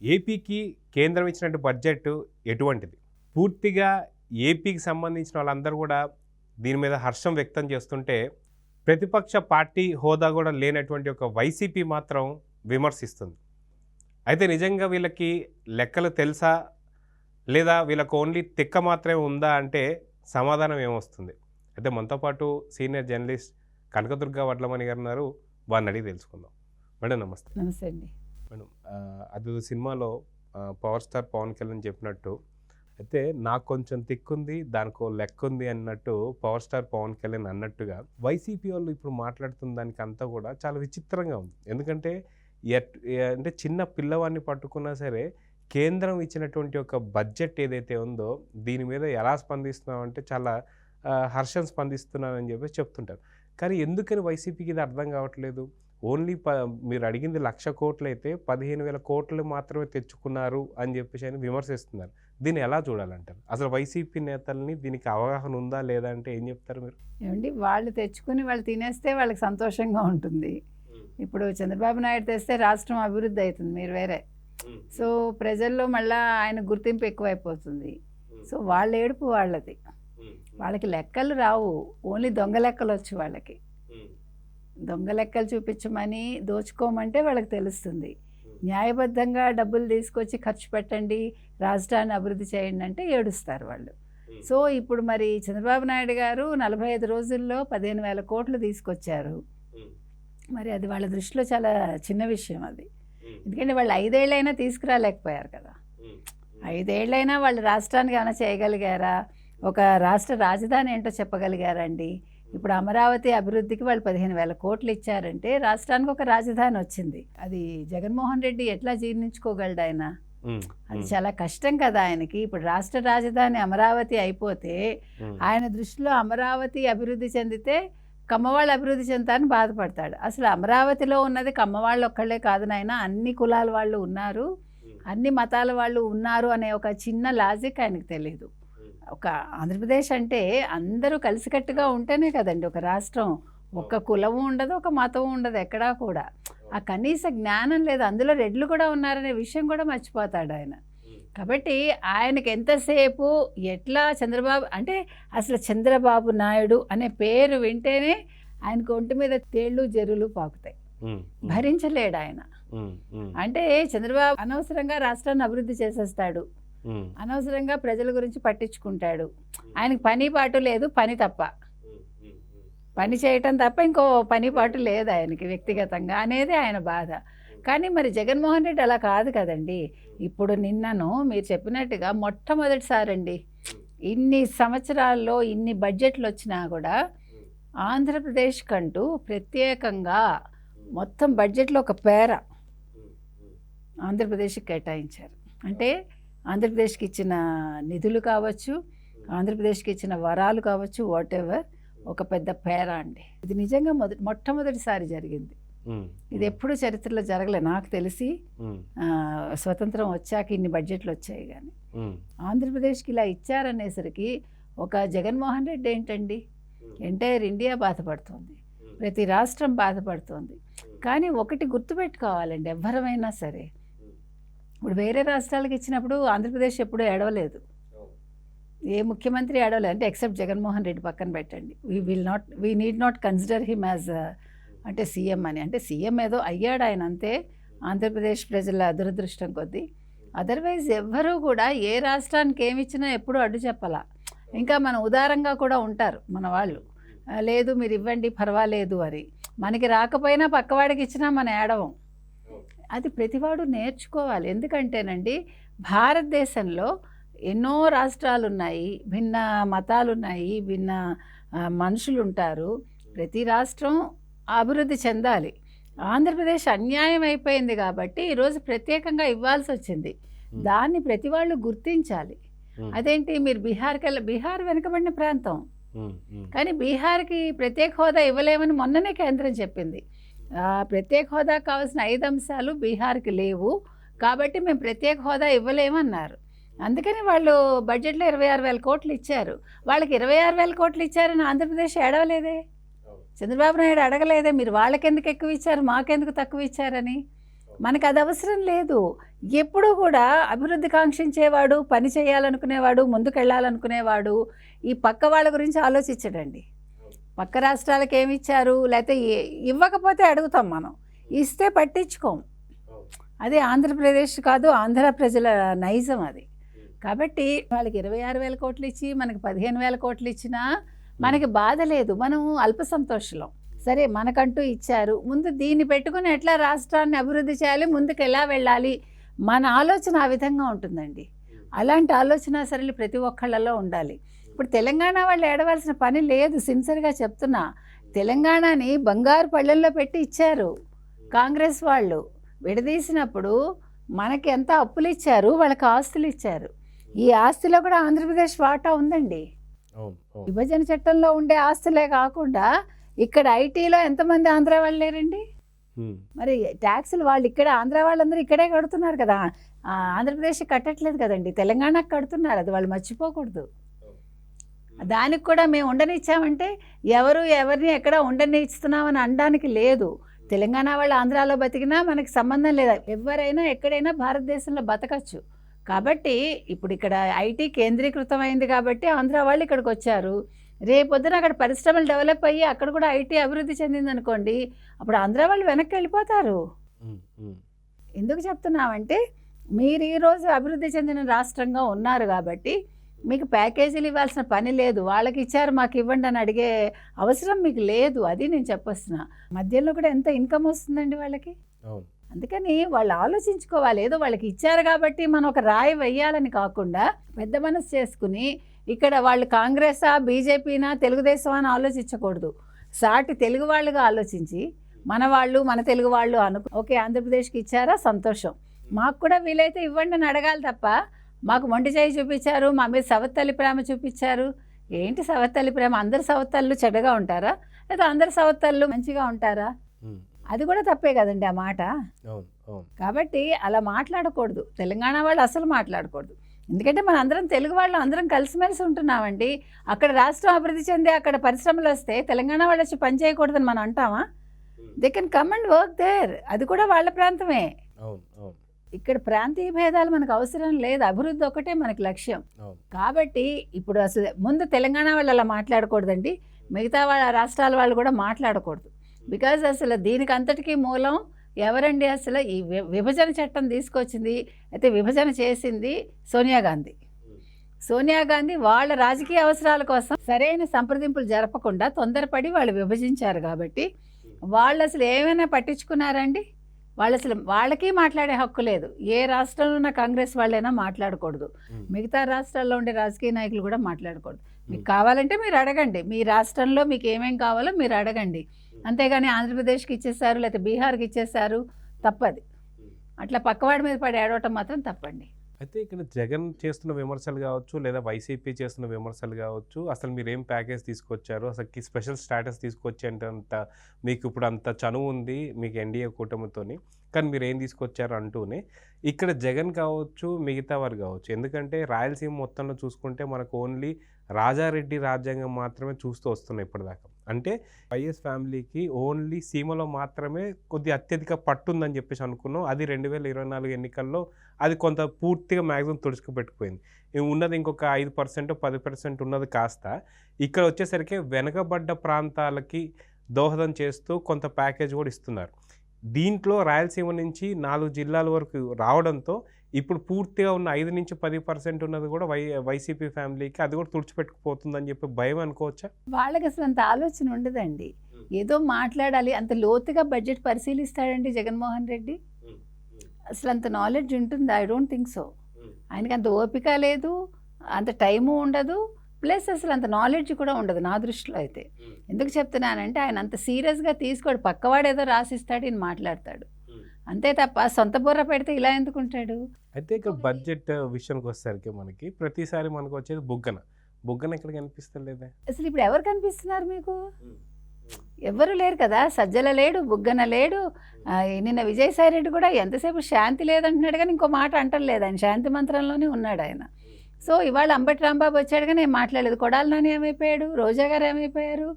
ఏపీకి కేంద్రం ఇచ్చినట్టు బడ్జెట్ ఎటువంటిది? పూర్తిగా ఏపీకి సంబంధించిన వాళ్ళందరూ కూడా దీని మీద హర్షం వ్యక్తం చేస్తుంటే, ప్రతిపక్ష పార్టీ హోదా కూడా లేనటువంటి ఒక వైసీపీ మాత్రం విమర్శిస్తుంది. అయితే నిజంగా వీళ్ళకి లెక్కలు తెలుసా? లేదా వీళ్ళకి ఓన్లీ తిక్క మాత్రమే ఉందా అంటే సమాధానం ఏమొస్తుంది? అయితే మనతో పాటు సీనియర్ జర్నలిస్ట్ కనకదుర్గ వడ్లమణి గారు ఉన్నారు. వారిని అడిగి తెలుసుకుందాం. మేడం నమస్తే. నమస్తే అండి. మేడం, అది సినిమాలో పవర్ స్టార్ పవన్ కళ్యాణ్ చెప్పినట్టు, అయితే నాకు కొంచెం తిక్కుంది దానికో లెక్క ఉంది అన్నట్టు పవర్ స్టార్ పవన్ కళ్యాణ్ అన్నట్టుగా వైసీపీ వాళ్ళు ఇప్పుడు మాట్లాడుతున్న దానికి అంతా కూడా చాలా విచిత్రంగా ఉంది. ఎందుకంటే అంటే చిన్న పిల్లవాడిని పట్టుకున్నా సరే కేంద్రం ఇచ్చినటువంటి ఒక బడ్జెట్ ఏదైతే ఉందో దీని మీద ఎలా స్పందిస్తున్నామంటే చాలా హర్షం స్పందిస్తున్నానని చెప్పేసి చెప్తుంటారు. కానీ ఎందుకని వైసీపీకి ఇది అర్థం కావట్లేదు? ఓన్లీ మీరు అడిగింది 1,00,000 కోట్లు అయితే 15,000 కోట్లు మాత్రమే తెచ్చుకున్నారు అని చెప్పేసి అని విమర్శిస్తున్నారు. దీన్ని ఎలా చూడాలంటారు? అసలు వైసీపీ నేతల్ని దీనికి అవగాహన ఉందా లేదా అంటే ఏం చెప్తారు మీరు? ఏమండి, వాళ్ళు తెచ్చుకుని వాళ్ళు తినేస్తే వాళ్ళకి సంతోషంగా ఉంటుంది. ఇప్పుడు చంద్రబాబు నాయుడు తెస్తే రాష్ట్రం అభివృద్ధి అవుతుంది, మీరు వేరే. సో ప్రజల్లో మళ్ళీ ఆయన గుర్తింపు ఎక్కువైపోతుంది. సో వాళ్ళ ఏడుపు వాళ్ళది. వాళ్ళకి లెక్కలు రావు, ఓన్లీ దొంగ లెక్కలు వచ్చు వాళ్ళకి. దొంగ లెక్కలు చూపించమని దోచుకోమంటే వాళ్ళకి తెలుస్తుంది. న్యాయబద్ధంగా డబ్బులు తీసుకొచ్చి ఖర్చు పెట్టండి, రాష్ట్రాన్ని అభివృద్ధి చేయండి అంటే ఏడుస్తారు వాళ్ళు. సో ఇప్పుడు మరి చంద్రబాబు నాయుడు గారు 45 రోజుల్లో 15,000 కోట్లు తీసుకొచ్చారు. మరి అది వాళ్ళ దృష్టిలో చాలా చిన్న విషయం అది. ఎందుకంటే వాళ్ళు 5 ఏళ్ళైనా తీసుకురాలేకపోయారు కదా. 5 ఏళ్ళైనా వాళ్ళు రాష్ట్రానికి ఏమైనా చేయగలిగారా? ఒక రాష్ట్ర రాజధాని ఏంటో చెప్పగలిగారండి? ఇప్పుడు అమరావతి అభివృద్ధికి వాళ్ళు 15,000 కోట్లు ఇచ్చారంటే రాష్ట్రానికి ఒక రాజధాని వచ్చింది. అది జగన్మోహన్ రెడ్డి ఎట్లా జీర్ణించుకోగలడు ఆయన? అది చాలా కష్టం కదా ఆయనకి. ఇప్పుడు రాష్ట్ర రాజధాని అమరావతి అయిపోతే ఆయన దృష్టిలో అమరావతి అభివృద్ధి చెందితే కమ్మవాళ్ళు అభివృద్ధి చెందుతారని బాధపడతాడు. అసలు అమరావతిలో ఉన్నది కమ్మవాళ్ళు ఒక్కళ్ళే కాదు నాయన, అన్ని కులాల వాళ్ళు ఉన్నారు, అన్ని మతాల వాళ్ళు ఉన్నారు అనే ఒక చిన్న లాజిక్ ఆయనకు తెలియదు. ఒక ఆంధ్రప్రదేశ్ అంటే అందరూ కలిసికట్టుగా ఉంటేనే కదండి ఒక రాష్ట్రం. ఒక్క కులము ఉండదు, ఒక మతం ఉండదు ఎక్కడా కూడా. ఆ కనీస జ్ఞానం లేదు. అందులో రెడ్లు కూడా ఉన్నారనే విషయం కూడా మర్చిపోతాడు ఆయన. కాబట్టి ఆయనకి ఎంతసేపు ఎట్లా చంద్రబాబు అంటే అసలు చంద్రబాబు నాయుడు అనే పేరు వింటేనే ఆయనకు ఒంటి మీద తేళ్ళు జరులు పాకుతాయి. భరించలేడు ఆయన. అంటే చంద్రబాబు అనవసరంగా రాష్ట్రాన్ని అభివృద్ధి చేసేస్తాడు, అనవసరంగా ప్రజల గురించి పట్టించుకుంటాడు. ఆయనకు పని పాటు లేదు, పని తప్ప పని చేయటం తప్ప ఇంకో పని పాటు లేదు ఆయనకి వ్యక్తిగతంగా అనేది ఆయన బాధ. కానీ మరి జగన్మోహన్ రెడ్డి అలా కాదు కదండి. ఇప్పుడు నిన్నను మీరు చెప్పినట్టుగా మొట్టమొదటిసారి అండి ఇన్ని సంవత్సరాల్లో ఇన్ని బడ్జెట్లు వచ్చినా కూడా ఆంధ్రప్రదేశ్ కంటూ ప్రత్యేకంగా మొత్తం బడ్జెట్లో ఒక పేర ఆంధ్రప్రదేశ్కి కేటాయించారు. అంటే ఆంధ్రప్రదేశ్కి ఇచ్చిన నిధులు కావచ్చు, ఆంధ్రప్రదేశ్కి ఇచ్చిన వరాలు కావచ్చు, వాట్ ఎవర్, ఒక పెద్ద పేర అండి. ఇది నిజంగా మొట్టమొదటిసారి జరిగింది. ఇది ఎప్పుడు చరిత్రలో జరగలే నాకు తెలిసి. స్వతంత్రం వచ్చాక ఇన్ని బడ్జెట్లు వచ్చాయి. కానీ ఆంధ్రప్రదేశ్కి ఇలా ఇచ్చారనేసరికి ఒక జగన్మోహన్ రెడ్డి ఏంటండి, ఎంటైర్ ఇండియా బాధపడుతుంది, ప్రతి రాష్ట్రం బాధపడుతుంది. కానీ ఒకటి గుర్తుపెట్టుకోవాలండి, ఎవరమైనా సరే ఇప్పుడు వేరే రాష్ట్రాలకు ఇచ్చినప్పుడు ఆంధ్రప్రదేశ్ ఎప్పుడూ ఏడవలేదు, ఏ ముఖ్యమంత్రి ఏడవలేదు. అంటే ఎక్సెప్ట్ జగన్మోహన్ రెడ్డి పక్కన పెట్టండి. We need not consider him as అంటే సీఎం అని. అంటే సీఎం ఏదో అయ్యాడు ఆయన అంతే, ఆంధ్రప్రదేశ్ ప్రజల దురదృష్టం కొద్దీ. అదర్వైజ్ ఎవ్వరూ కూడా ఏ రాష్ట్రానికి ఏమి ఇచ్చినా ఎప్పుడూ అడ్డు చెప్పాల. ఇంకా మన ఉదారంగా కూడా ఉంటారు మన వాళ్ళు, లేదు మీరు ఇవ్వండి పర్వాలేదు అని. మనకి రాకపోయినా పక్కవాడికి ఇచ్చినా మన ఏడవం. అది ప్రతివాడు నేర్చుకోవాలి. ఎందుకంటేనండి భారతదేశంలో ఎన్నో రాష్ట్రాలు ఉన్నాయి, భిన్న మతాలు ఉన్నాయి, భిన్న మనుషులు ఉంటారు. ప్రతి రాష్ట్రం అభివృద్ధి చెందాలి. ఆంధ్రప్రదేశ్ అన్యాయం అయిపోయింది కాబట్టి ఈరోజు ప్రత్యేకంగా ఇవ్వాల్సి వచ్చింది. దాన్ని ప్రతి వాళ్ళు గుర్తించాలి. అదేంటి మీరు బీహార్ వెనుకబడిన ప్రాంతం, కానీ బీహార్కి ప్రత్యేక హోదా ఇవ్వలేమని మొన్ననే కేంద్రం చెప్పింది. ప్రత్యేక హోదా కావాల్సిన 5 అంశాలు బీహార్కి లేవు కాబట్టి మేము ప్రత్యేక హోదా ఇవ్వలేమన్నారు. అందుకని వాళ్ళు బడ్జెట్లో 26,000 కోట్లు ఇచ్చారు. వాళ్ళకి 26,000 కోట్లు ఇచ్చారని ఆంధ్రప్రదేశ్ ఏడవలేదే, చంద్రబాబు నాయుడు అడగలేదే మీరు వాళ్ళకెందుకు ఎక్కువ ఇచ్చారు మాకెందుకు తక్కువ ఇచ్చారని. మనకు అది అవసరం లేదు. ఎప్పుడూ కూడా అభివృద్ధి కాంక్షించేవాడు, పని చేయాలనుకునేవాడు, ముందుకెళ్ళాలనుకునేవాడు ఈ పక్క వాళ్ళ గురించి ఆలోచించడండి. పక్క రాష్ట్రాలకు ఏమి ఇచ్చారు, లేకపోతే ఇవ్వకపోతే అడుగుతాం మనం, ఇస్తే పట్టించుకోం. అది ఆంధ్రప్రదేశ్ కాదు, ఆంధ్ర ప్రజల నైజం అది. కాబట్టి వాళ్ళకి 26,000 కోట్లు ఇచ్చి మనకి 15,000 కోట్లు ఇచ్చినా మనకి బాధ లేదు, మనం అల్ప సంతోషులం. సరే మనకంటూ ఇచ్చారు, ముందు దీన్ని పెట్టుకుని ఎట్లా రాష్ట్రాన్ని అభివృద్ధి చేయాలి, ముందుకు ఎలా వెళ్ళాలి, మన ఆలోచన ఆ విధంగా ఉంటుందండి. అలాంటి ఆలోచన సరళి ప్రతి ఒక్కళ్ళలో ఉండాలి. ఇప్పుడు తెలంగాణ వాళ్ళు ఏడవలసిన పని లేదు, సిన్సియర్గా చెప్తున్నా. తెలంగాణని బంగారు పళ్ళెల్లో పెట్టి ఇచ్చారు కాంగ్రెస్ వాళ్ళు. విడదీసినప్పుడు మనకి ఎంత అప్పులు ఇచ్చారు, వాళ్ళకి ఆస్తులు ఇచ్చారు. ఈ ఆస్తిలో కూడా ఆంధ్రప్రదేశ్ వాటా ఉందండి. విభజన చట్టంలో ఉండే ఆస్తులే కాకుండా ఇక్కడ ఐటీలో ఎంతమంది ఆంధ్ర వాళ్ళు లేరండి? మరి ట్యాక్సులు వాళ్ళు ఇక్కడ ఆంధ్ర వాళ్ళందరూ ఇక్కడే కడుతున్నారు కదా, ఆంధ్రప్రదేశ్ కట్టట్లేదు కదండి, తెలంగాణకు కడుతున్నారు. అది వాళ్ళు మర్చిపోకూడదు. దానికి కూడా మేము ఉండనిచ్చామంటే ఎవరిని ఎక్కడ ఉండనిస్తున్నామని అనడానికి లేదు. తెలంగాణ వాళ్ళు ఆంధ్రాలో బతికినా మనకి సంబంధం లేదు. ఎవరైనా ఎక్కడైనా భారతదేశంలో బతకచ్చు. కాబట్టి ఇప్పుడు ఇక్కడ ఐటీ కేంద్రీకృతమైంది కాబట్టి ఆంధ్ర వాళ్ళు ఇక్కడికి వచ్చారు. రేపొద్దున అక్కడ పరిశ్రమలు డెవలప్ అయ్యి అక్కడ కూడా ఐటీ అభివృద్ధి చెందింది అనుకోండి, అప్పుడు ఆంధ్ర వాళ్ళు వెనక్కి వెళ్ళిపోతారు. ఎందుకు చెప్తున్నామంటే మీరు ఈరోజు అభివృద్ధి చెందిన రాష్ట్రంగా ఉన్నారు కాబట్టి మీకు ప్యాకేజీలు ఇవ్వాల్సిన పని లేదు. వాళ్ళకి ఇచ్చారు మాకు ఇవ్వండి అని అడిగే అవసరం మీకు లేదు. అది నేను చెప్పొస్తున్నా. మధ్యలో కూడా ఎంత ఇన్కమ్ వస్తుందండి వాళ్ళకి. అందుకని వాళ్ళు ఆలోచించుకోవాలి. ఏదో వాళ్ళకి ఇచ్చారు కాబట్టి మనం ఒక రాయి వేయాలని కాకుండా పెద్ద మనసు చేసుకుని ఇక్కడ వాళ్ళు కాంగ్రెసా, బీజేపీనా, తెలుగుదేశం అని ఆలోచించకూడదు. సాటి తెలుగు వాళ్ళుగా ఆలోచించి మన తెలుగు వాళ్ళు ఓకే ఆంధ్రప్రదేశ్కి ఇచ్చారా, సంతోషం, మాకు కూడా వీలైతే ఇవ్వండి అని అడగాలి తప్ప మాకు మొండి చేయి చూపించారు, మా మీద సవత్తల్లి ప్రేమ చూపించారు. ఏంటి సవత్తల్లి ప్రేమ? అందరు సవత్తళ్ళు చెడ్డగా ఉంటారా, లేదా అందరు సవత్తళ్ళు మంచిగా ఉంటారా? అది కూడా తప్పే కదండి ఆ మాట. కాబట్టి అలా మాట్లాడకూడదు. తెలంగాణ వాళ్ళు అసలు మాట్లాడకూడదు. ఎందుకంటే మన అందరం తెలుగు వాళ్ళు అందరం కలిసిమెలిసి ఉంటున్నామండి. అక్కడ రాష్ట్రం అభివృద్ధి చెంది అక్కడ పరిశ్రమలు వస్తే తెలంగాణ వాళ్ళు వచ్చి పని చేయకూడదని మనం అంటామా? They can come and work there. అది కూడా వాళ్ళ ప్రాంతమే. ఇక్కడ ప్రాంతీయ భేదాలు మనకు అవసరం లేదు. అభివృద్ధి ఒకటే మనకి లక్ష్యం. కాబట్టి ఇప్పుడు అసలు ముందు తెలంగాణ వాళ్ళు అలా మాట్లాడకూడదండి, మిగతా వాళ్ళ రాష్ట్రాల వాళ్ళు కూడా మాట్లాడకూడదు. బికాజ్ అసలు దీనికి అంతటికీ మూలం ఎవరండి? అసలు ఈ విభజన చట్టం తీసుకొచ్చింది, అయితే విభజన చేసింది సోనియా గాంధీ. సోనియా గాంధీ వాళ్ళ రాజకీయ అవసరాల కోసం సరైన సంప్రదింపులు జరపకుండా తొందరపడి వాళ్ళు విభజించారు. కాబట్టి వాళ్ళు అసలు ఏమైనా పట్టించుకున్నారండి? వాళ్ళకి మాట్లాడే హక్కు లేదు. ఏ రాష్ట్రంలో ఉన్న కాంగ్రెస్ వాళ్ళైనా మాట్లాడకూడదు, మిగతా రాష్ట్రాల్లో ఉండే రాజకీయ నాయకులు కూడా మాట్లాడకూడదు. మీకు కావాలంటే మీరు అడగండి, మీ రాష్ట్రంలో మీకు ఏమేం కావాలో మీరు అడగండి. అంతేగాని ఆంధ్రప్రదేశ్కి ఇచ్చేసారు లేకపోతే బీహార్కి ఇచ్చేసారు తప్పది. అట్లా పక్కవాడి మీద పడి ఏడవటం మాత్రం తప్పండి. అయితే ఇక్కడ జగన్ చేస్తున్న విమర్శలు కావచ్చు, లేదా వైసీపీ చేస్తున్న విమర్శలు కావచ్చు, అసలు మీరు ఏం ప్యాకేజ్ తీసుకొచ్చారు, అసలు స్పెషల్ స్టాటస్ తీసుకొచ్చేంత మీకు ఇప్పుడు అంత చనువు ఉంది మీకు ఎన్డీఏ కూటమితోని, కానీ మీరు ఏం తీసుకొచ్చారు అంటూనే ఇక్కడ జగన్ కావచ్చు, మిగతా వారు కావచ్చు. ఎందుకంటే రాయలసీమ మొత్తంలో చూసుకుంటే మనకు ఓన్లీ రాజారెడ్డి రాజ్యాంగం మాత్రమే చూస్తూ వస్తున్నాయి ఇప్పటిదాకా. అంటే వైఎస్ ఫ్యామిలీకి ఓన్లీ సీమలో మాత్రమే కొద్ది అత్యధిక పట్టుందని చెప్పేసి అనుకున్నాం. అది 2024 ఎన్నికల్లో అది కొంత పూర్తిగా మ్యాక్సిమం తుడుచుకుపెట్టుకుపోయింది. ఉన్నది ఇంకొక 5% 10% ఉన్నది కాస్త ఇక్కడ వచ్చేసరికి వెనకబడ్డ ప్రాంతాలకి దోహదం చేస్తూ కొంత ప్యాకేజ్ కూడా ఇస్తున్నారు. దీంట్లో రాయలసీమ నుంచి 4 జిల్లాల వరకు రావడంతో ఇప్పుడు పూర్తిగా ఉన్న 5 నుంచి 10% ఉన్నది కూడా వైసీపీ ఫ్యామిలీకి అది కూడా తుడిచిపెట్టుకుపోతుందని చెప్పి భయం అనుకోవచ్చా? వాళ్ళకి అసలు అంత ఆలోచన ఉండదండి. ఏదో మాట్లాడాలి, అంత లోతుగా బడ్జెట్ పరిశీలిస్తాడండి జగన్మోహన్ రెడ్డి? అసలు అంత నాలెడ్జ్ ఉంటుందా? I don't think so. ఆయనకి అంత ఓపిక లేదు, అంత టైము ఉండదు, ప్లస్ అసలు అంత నాలెడ్జ్ కూడా ఉండదు నా దృష్టిలో అయితే. ఎందుకు చెప్తున్నానంటే ఆయన అంత సీరియస్గా తీసుకోడు. పక్కవాడు ఏదో రాసిస్తాడు, ఈయన మాట్లాడతాడు అంతే తప్ప సొంత బుర్ర పెడితే ఇలా ఎందుకుంటాడు? అయితే ఇక్కడ బడ్జెట్ విషయానికి వచ్చేసరికి మనకి ప్రతిసారి మనకు వచ్చేది బుగ్గన ఎక్కడ కనిపిస్తలేదే అసలు. ఇప్పుడు ఎవరు కనిపిస్తున్నారు మీకు? ఎవరు లేరు కదా. సజ్జల లేడు, బుగ్గన లేడు. నిన్న విజయసాయి రెడ్డి కూడా ఎంతసేపు శాంతి లేదంటున్నాడు కానీ ఇంకో మాట అంటలేదు. ఆయన శాంతి మంత్రంలోనే ఉన్నాడు ఆయన. సో ఇవాళ అంబటి రాంబాబు వచ్చాడు కానీ ఏం మాట్లాడలేదు. కొడాలి నాని ఏమైపోయాడు, రోజా గారు ఏమైపోయారు,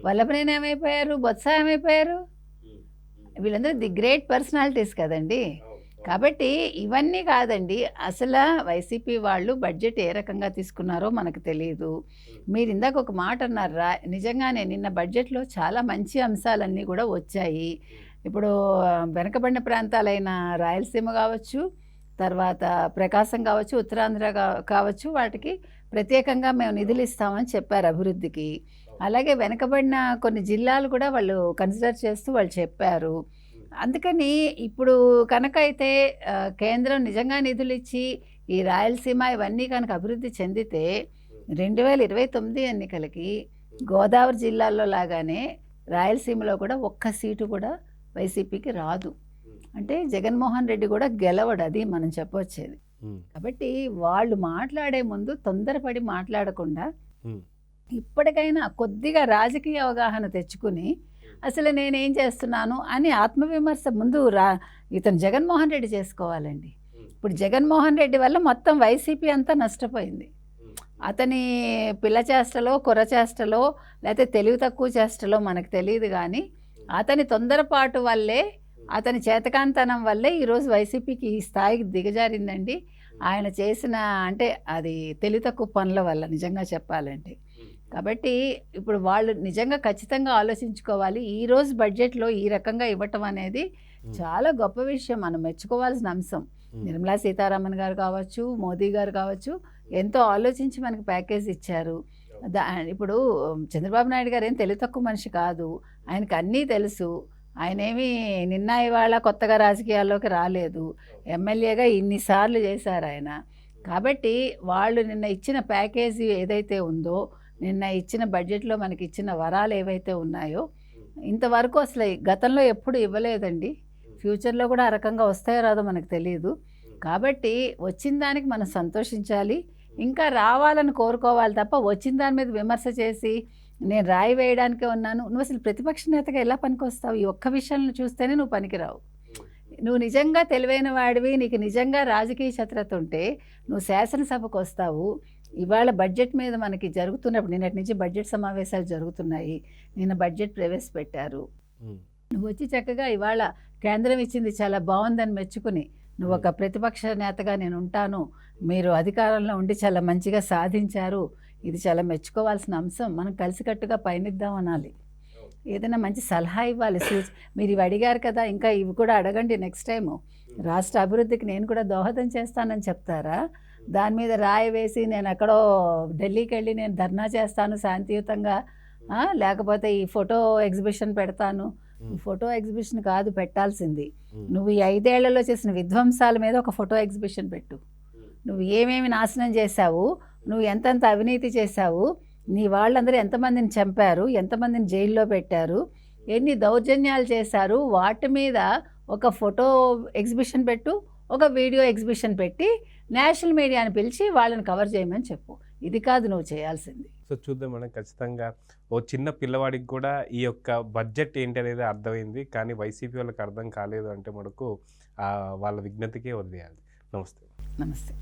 వల్లభనేని ఏమైపోయారు, బొత్స ఏమైపోయారు? వీళ్ళందరూ ది గ్రేట్ పర్సనాలిటీస్ కదండి. కాబట్టి ఇవన్నీ కాదండి, అసలు వైసీపీ వాళ్ళు బడ్జెట్ ఏ రకంగా తీసుకున్నారో మనకు తెలియదు. మీరు ఇందాక ఒక మాట అన్నారు, నిజంగానే నిన్న బడ్జెట్లో చాలా మంచి అంశాలన్నీ కూడా వచ్చాయి. ఇప్పుడు వెనకబడిన ప్రాంతాలైన రాయలసీమ కావచ్చు, తర్వాత ప్రకాశం కావచ్చు, ఉత్తరాంధ్ర కావచ్చు, వాటికి ప్రత్యేకంగా మేము నిధులు ఇస్తామని చెప్పారు అభివృద్ధికి. అలాగే వెనకబడిన కొన్ని జిల్లాలు కూడా వాళ్ళు కన్సిడర్ చేస్తూ వాళ్ళు చెప్పారు. అందుకని ఇప్పుడు కనుక అయితే కేంద్రం నిజంగా నిధులు ఇచ్చి ఈ రాయలసీమ ఇవన్నీ కనుక అభివృద్ధి చెందితే 2029 ఎన్నికలకి గోదావరి జిల్లాల్లో లాగానే రాయలసీమలో కూడా ఒక్క సీటు కూడా వైసీపీకి రాదు. అంటే జగన్మోహన్ రెడ్డి కూడా గెలవడు, అది మనం చెప్పొచ్చేది. కాబట్టి వాళ్ళు మాట్లాడే ముందు తొందరపడి మాట్లాడకుండా ఇప్పటికైనా కొద్దిగా రాజకీయ అవగాహన తెచ్చుకుని అసలు నేనేం చేస్తున్నాను అని ఆత్మవిమర్శ ముందు ఇతను జగన్మోహన్ రెడ్డి చేసుకోవాలండి. ఇప్పుడు జగన్మోహన్ రెడ్డి వల్ల మొత్తం వైసీపీ అంతా నష్టపోయింది. అతని పిల్ల చేష్టలో, కుర్ర చేష్టలో, లేకపోతే తెలివి తక్కువ చేష్టలో మనకు తెలియదు, కానీ అతని తొందరపాటు వల్లే, అతని చేతకాంతనం వల్లే ఈరోజు వైసీపీకి ఈ స్థాయికి దిగజారిందండి. ఆయన చేసిన అంటే అది తెలివి తక్కువ పనుల వల్ల నిజంగా చెప్పాలంటే. కాబట్టి ఇప్పుడు వాళ్ళు నిజంగా ఖచ్చితంగా ఆలోచించుకోవాలి. ఈరోజు బడ్జెట్లో ఈ రకంగా ఇవ్వటం అనేది చాలా గొప్ప విషయం, మనం మెచ్చుకోవాల్సిన అంశం. నిర్మలా సీతారామన్ గారు కావచ్చు, మోదీ గారు కావచ్చు, ఎంతో ఆలోచించి మనకి ప్యాకేజ్ ఇచ్చారు. ఇప్పుడు చంద్రబాబు నాయుడు గారు ఏం తెలివి తక్కువ మనిషి కాదు, ఆయనకు అన్నీ తెలుసు. ఆయన ఏమీ నిన్న ఇవాళ కొత్తగా రాజకీయాల్లోకి రాలేదు, ఎమ్మెల్యేగా ఇన్నిసార్లు చేశారు ఆయన. కాబట్టి వాళ్ళు నిన్న ఇచ్చిన ప్యాకేజీ ఏదైతే ఉందో, నిన్న ఇచ్చిన బడ్జెట్లో మనకి ఇచ్చిన వరాలు ఏవైతే ఉన్నాయో, ఇంతవరకు అసలు గతంలో ఎప్పుడు ఇవ్వలేదండి. ఫ్యూచర్లో కూడా ఆ రకంగా వస్తాయో రాదో మనకు తెలియదు. కాబట్టి వచ్చిన దానికి మనం సంతోషించాలి, ఇంకా రావాలని కోరుకోవాలి తప్ప వచ్చిన దాని మీద విమర్శ చేసి నేను రాయి వేయడానికే ఉన్నాను. నువ్వు అసలు ప్రతిపక్ష నేతగా ఎలా పనికొస్తావు? ఈ ఒక్క విషయాలను చూస్తేనే నువ్వు పనికిరావు. నువ్వు నిజంగా తెలివైన వాడివి, నీకు నిజంగా రాజకీయ చతురత ఉంటే నువ్వు శాసనసభకు వస్తావు. ఇవాళ బడ్జెట్ మీద మనకి జరుగుతున్నప్పుడు, నిన్నటి నుంచి బడ్జెట్ సమావేశాలు జరుగుతున్నాయి, నిన్న బడ్జెట్ ప్రవేశపెట్టారు. నువ్వు వచ్చి చక్కగా ఇవాళ కేంద్రం ఇచ్చింది చాలా బాగుందని మెచ్చుకుని, నువ్వు ఒక ప్రతిపక్ష నేతగా నేను ఉంటాను, మీరు అధికారంలో ఉండి చాలా మంచిగా సాధించారు, ఇది చాలా మెచ్చుకోవాల్సిన అంశం, మనం కలిసికట్టుగా పయనిద్దాం అనాలి. ఏదైనా మంచి సలహా ఇవ్వాలి. మీరు ఇవి అడిగారు కదా, ఇంకా ఇవి కూడా అడగండి నెక్స్ట్ టైము. రాష్ట్ర అభివృద్ధికి నేను కూడా దోహదం చేస్తానని చెప్తారా? దాని మీద రాయి వేసి నేను ఎక్కడో ఢిల్లీకి వెళ్ళి నేను ధర్నా చేస్తాను శాంతియుతంగా, లేకపోతే ఈ ఫోటో ఎగ్జిబిషన్ పెడతాను. ఫోటో ఎగ్జిబిషన్ కాదు పెట్టాల్సింది, నువ్వు ఈ 5 ఏళ్లలో చేసిన విధ్వంసాల మీద ఒక ఫోటో ఎగ్జిబిషన్ పెట్టు. నువ్వు ఏమేమి నాశనం చేశావు, నువ్వు ఎంతెంత అవినీతి చేశావు, నీ వాళ్ళందరూ ఎంతమందిని చంపారు, ఎంతమందిని జైల్లో పెట్టారు, ఎన్ని దౌర్జన్యాలు చేశారు, వాటి మీద ఒక ఫోటో ఎగ్జిబిషన్ పెట్టు, ఒక వీడియో ఎగ్జిబిషన్ పెట్టి నేషనల్ మీడియాని పిలిచి వాళ్ళని కవర్ చేయమని చెప్పు. ఇది కాదు నువ్వు చేయాల్సింది. సో చూద్దాం మేడం, ఖచ్చితంగా ఓ చిన్న పిల్లవాడికి కూడా ఈ యొక్క బడ్జెట్ ఏంటి అనేది అర్థమైంది, కానీ వైసీపీ వాళ్ళకి అర్థం కాలేదు అంటే మనకు వాళ్ళ విజ్ఞతకే వదిలేయాలి. నమస్తే. నమస్తే.